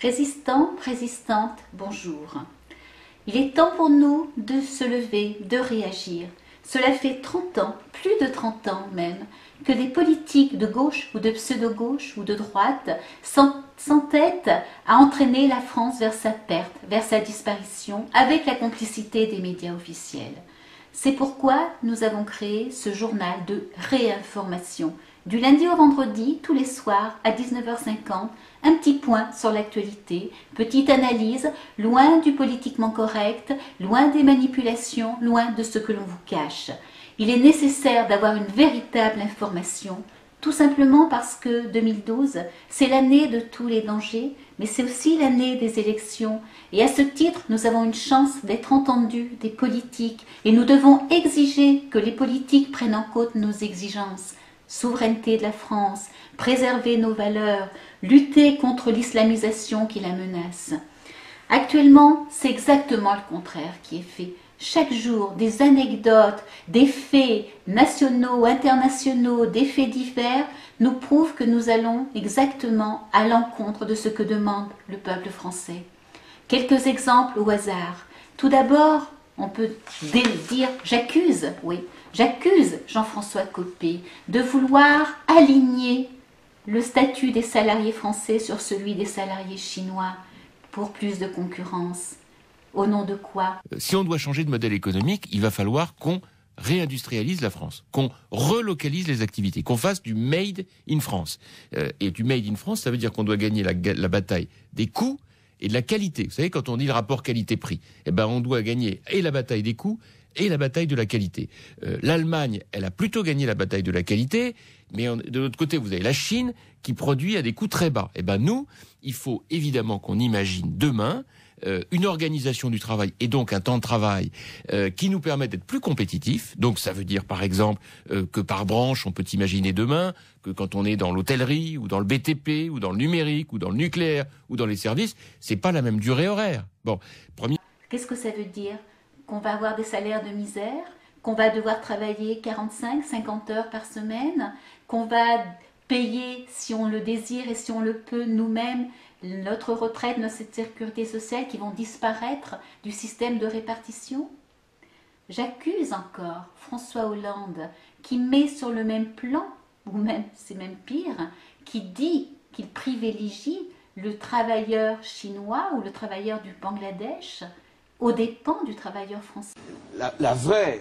Résistants, résistantes, bonjour. Il est temps pour nous de se lever, de réagir. Cela fait 30 ans, plus de 30 ans même, que des politiques de gauche ou de pseudo-gauche ou de droite s'entêtent à entraîner la France vers sa perte, vers sa disparition, avec la complicité des médias officiels. C'est pourquoi nous avons créé ce journal de réinformation. Du lundi au vendredi, tous les soirs, à 19h50, un petit point sur l'actualité, petite analyse, loin du politiquement correct, loin des manipulations, loin de ce que l'on vous cache. Il est nécessaire d'avoir une véritable information, tout simplement parce que 2012, c'est l'année de tous les dangers, mais c'est aussi l'année des élections. Et à ce titre, nous avons une chance d'être entendus des politiques et nous devons exiger que les politiques prennent en compte nos exigences. Souveraineté de la France, préserver nos valeurs, lutter contre l'islamisation qui la menace. Actuellement, c'est exactement le contraire qui est fait. Chaque jour, des anecdotes, des faits nationaux, internationaux, des faits divers nous prouvent que nous allons exactement à l'encontre de ce que demande le peuple français. Quelques exemples au hasard. Tout d'abord, on peut dire « j'accuse », oui. J'accuse Jean-François Copé de vouloir aligner le statut des salariés français sur celui des salariés chinois pour plus de concurrence. Au nom de quoi? Si on doit changer de modèle économique, il va falloir qu'on réindustrialise la France, qu'on relocalise les activités, qu'on fasse du made in France. Et du made in France, ça veut dire qu'on doit gagner la bataille des coûts et de la qualité. Vous savez, quand on dit le rapport qualité-prix, eh ben on doit gagner et la bataille des coûts et la bataille de la qualité. L'Allemagne, elle a plutôt gagné la bataille de la qualité, mais de l'autre côté, vous avez la Chine qui produit à des coûts très bas. Eh ben nous, il faut évidemment qu'on imagine demain une organisation du travail et donc un temps de travail qui nous permet d'être plus compétitifs. Donc ça veut dire par exemple que par branche, on peut imaginer demain que quand on est dans l'hôtellerie ou dans le BTP ou dans le numérique ou dans le nucléaire ou dans les services, c'est pas la même durée horaire. Bon, premier. Qu'est-ce que ça veut dire? Qu'on va avoir des salaires de misère, qu'on va devoir travailler 45, 50 heures par semaine, qu'on va payer, si on le désire et si on le peut, nous-mêmes, notre retraite, notre sécurité sociale qui vont disparaître du système de répartition? J'accuse encore François Hollande qui met sur le même plan, ou même, c'est même pire, qui dit qu'il privilégie le travailleur chinois ou le travailleur du Bangladesh aux dépens du travailleur français. La vraie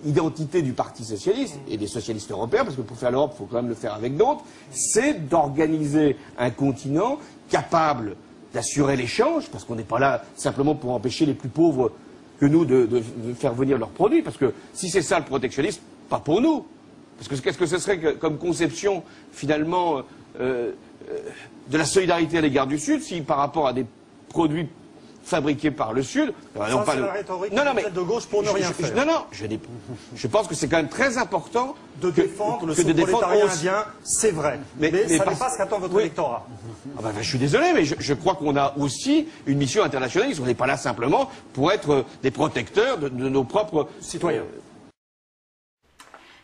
identité du Parti socialiste et des socialistes européens, parce que pour faire l'Europe, il faut quand même le faire avec d'autres, c'est d'organiser un continent capable d'assurer l'échange, parce qu'on n'est pas là simplement pour empêcher les plus pauvres que nous de faire venir leurs produits, parce que si c'est ça le protectionnisme, pas pour nous. Parce que qu'est-ce que ce serait comme conception, finalement, de la solidarité à l'égard du Sud, si par rapport à des produits fabriqués par le Sud. Ça, c'est la rhétorique de gauche pour ne rien faire. Non, je pense que c'est quand même très important de défendre le sous-prolétariat indien, c'est vrai. Mais ça n'est pas ce qu'attend votre électorat. Ah ben, je suis désolé, mais je crois qu'on a aussi une mission internationaliste. On n'est pas là simplement pour être des protecteurs de nos propres citoyens.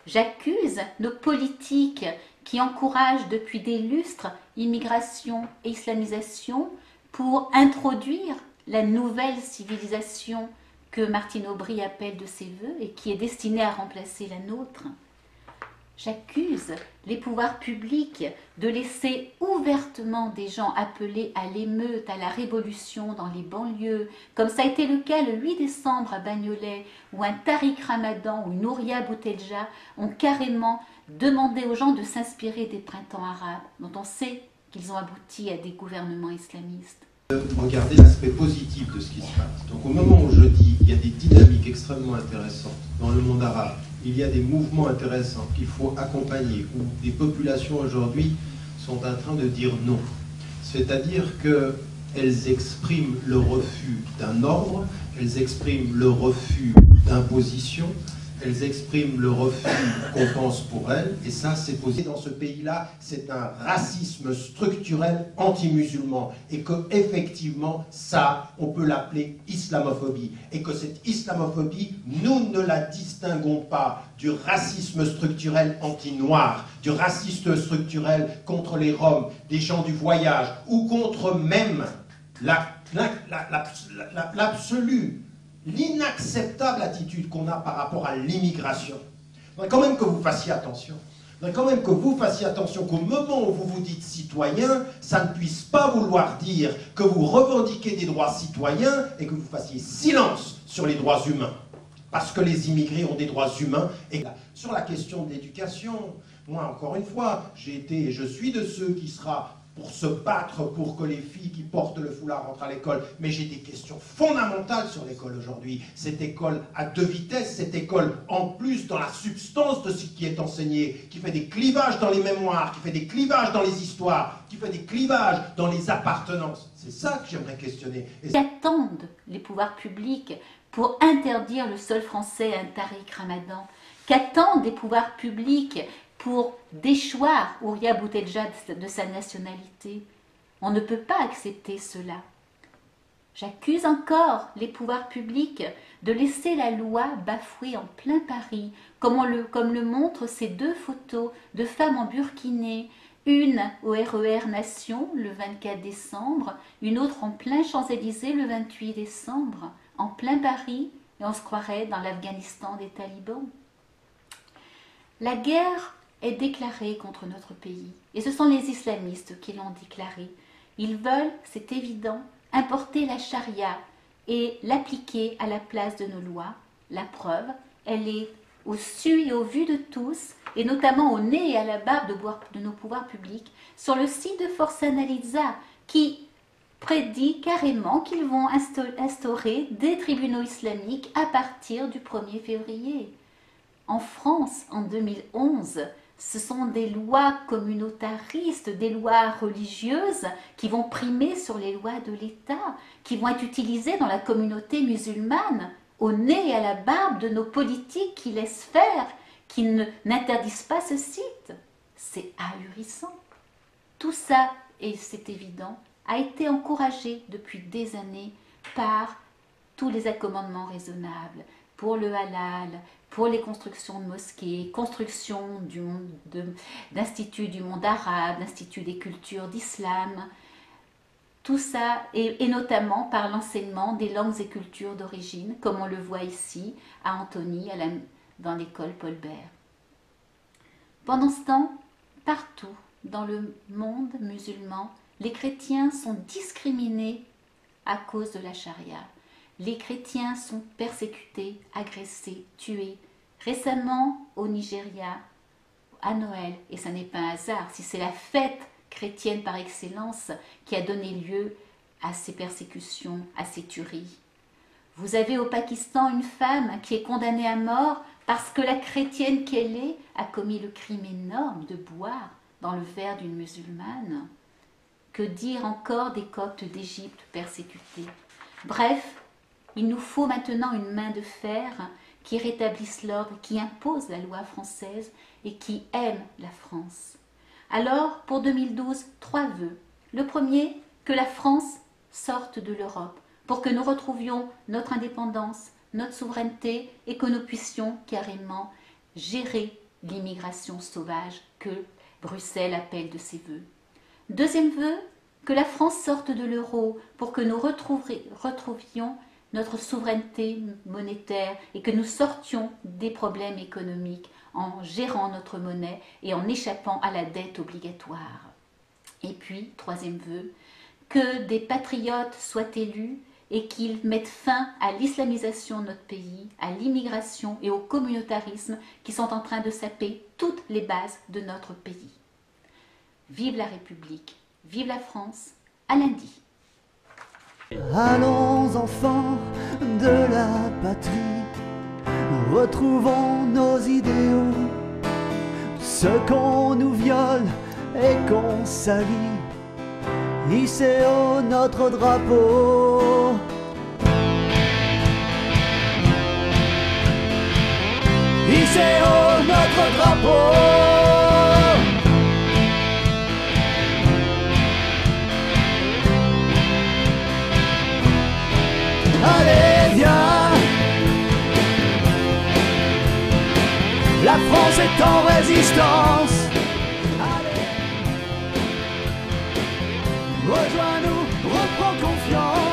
J'accuse nos politiques qui encouragent depuis des lustres immigration et islamisation pour introduire la nouvelle civilisation que Martine Aubry appelle de ses voeux et qui est destinée à remplacer la nôtre. J'accuse les pouvoirs publics de laisser ouvertement des gens appelés à l'émeute, à la révolution dans les banlieues, comme ça a été le cas le 8 décembre à Bagnolet, où un Tariq Ramadan ou une Ouria Boutelja ont carrément demandé aux gens de s'inspirer des printemps arabes, dont on sait qu'ils ont abouti à des gouvernements islamistes. Regardez l'aspect positif de ce qui se passe. Donc au moment où je dis qu'il y a des dynamiques extrêmement intéressantes dans le monde arabe, il y a des mouvements intéressants qu'il faut accompagner, où des populations aujourd'hui sont en train de dire non. C'est-à-dire qu'elles expriment le refus d'un ordre, elles expriment le refus d'imposition, elles expriment le refus qu'on pense pour elles, et ça, c'est posé dans ce pays-là, c'est un racisme structurel anti-musulman, et que effectivement, ça, on peut l'appeler islamophobie, et que cette islamophobie, nous ne la distinguons pas du racisme structurel anti-noir, du racisme structurel contre les Roms, des gens du voyage, ou contre même l'absolu, l'inacceptable attitude qu'on a par rapport à l'immigration. Il faudrait quand même que vous fassiez attention. Il faudrait quand même que vous fassiez attention qu'au moment où vous vous dites citoyen, ça ne puisse pas vouloir dire que vous revendiquez des droits citoyens et que vous fassiez silence sur les droits humains. Parce que les immigrés ont des droits humains. Et sur la question de l'éducation, moi, encore une fois, j'ai été et je suis de ceux qui sera pour se battre pour que les filles qui portent le foulard rentrent à l'école. Mais j'ai des questions fondamentales sur l'école aujourd'hui. Cette école à deux vitesses, cette école en plus dans la substance de ce qui est enseigné, qui fait des clivages dans les mémoires, qui fait des clivages dans les histoires, qui fait des clivages dans les appartenances. C'est ça que j'aimerais questionner. Qu'attendent les pouvoirs publics pour interdire le sol français à un Tariq Ramadan? Qu'attendent les pouvoirs publics pour déchoir Ouria Boutelja de sa nationalité? On ne peut pas accepter cela. J'accuse encore les pouvoirs publics de laisser la loi bafouer en plein Paris, comme le montrent ces deux photos de femmes en burkiné, une au RER Nation le 24 décembre, une autre en plein Champs-Élysées le 28 décembre, en plein Paris, et on se croirait dans l'Afghanistan des talibans. La guerre est déclarée contre notre pays, et ce sont les islamistes qui l'ont déclarée. Ils veulent, c'est évident, importer la charia et l'appliquer à la place de nos lois. La preuve, elle est au su et au vu de tous, et notamment au nez et à la barbe de nos pouvoirs publics, sur le site de Forza Analiza, qui prédit carrément qu'ils vont instaurer des tribunaux islamiques à partir du 1er février. En France, en 2011, ce sont des lois communautaristes, des lois religieuses qui vont primer sur les lois de l'État, qui vont être utilisées dans la communauté musulmane, au nez et à la barbe de nos politiques qui laissent faire, qui n'interdisent pas ce site. C'est ahurissant. Tout ça, et c'est évident, a été encouragé depuis des années par tous les accommodements raisonnables, pour le halal, pour les constructions de mosquées, construction d'instituts du monde arabe, d'instituts des cultures d'islam, tout ça, et notamment par l'enseignement des langues et cultures d'origine, comme on le voit ici à Antony, dans l'école Paul Bert. Pendant ce temps, partout dans le monde musulman, les chrétiens sont discriminés à cause de la charia. Les chrétiens sont persécutés, agressés, tués. Récemment, au Nigeria, à Noël, et ça n'est pas un hasard, si c'est la fête chrétienne par excellence qui a donné lieu à ces persécutions, à ces tueries. Vous avez au Pakistan une femme qui est condamnée à mort parce que la chrétienne qu'elle est a commis le crime énorme de boire dans le verre d'une musulmane. Que dire encore des Coptes d'Égypte persécutés? Bref, il nous faut maintenant une main de fer qui rétablisse l'ordre, qui impose la loi française et qui aime la France. Alors, pour 2012, 3 vœux. Le premier, que la France sorte de l'Europe, pour que nous retrouvions notre indépendance, notre souveraineté et que nous puissions carrément gérer l'immigration sauvage que Bruxelles appelle de ses voeux. Deuxième vœu, que la France sorte de l'euro pour que nous retrouvions notre souveraineté monétaire et que nous sortions des problèmes économiques en gérant notre monnaie et en échappant à la dette obligatoire. Et puis, troisième vœu, que des patriotes soient élus et qu'ils mettent fin à l'islamisation de notre pays, à l'immigration et au communautarisme qui sont en train de saper toutes les bases de notre pays. Vive la République, vive la France, à lundi. Allons enfants de la patrie, retrouvons nos idéaux, ce qu'on nous viole et qu'on salit, hissez haut notre drapeau. notre drapeau. Allez, viens, la France est en résistance.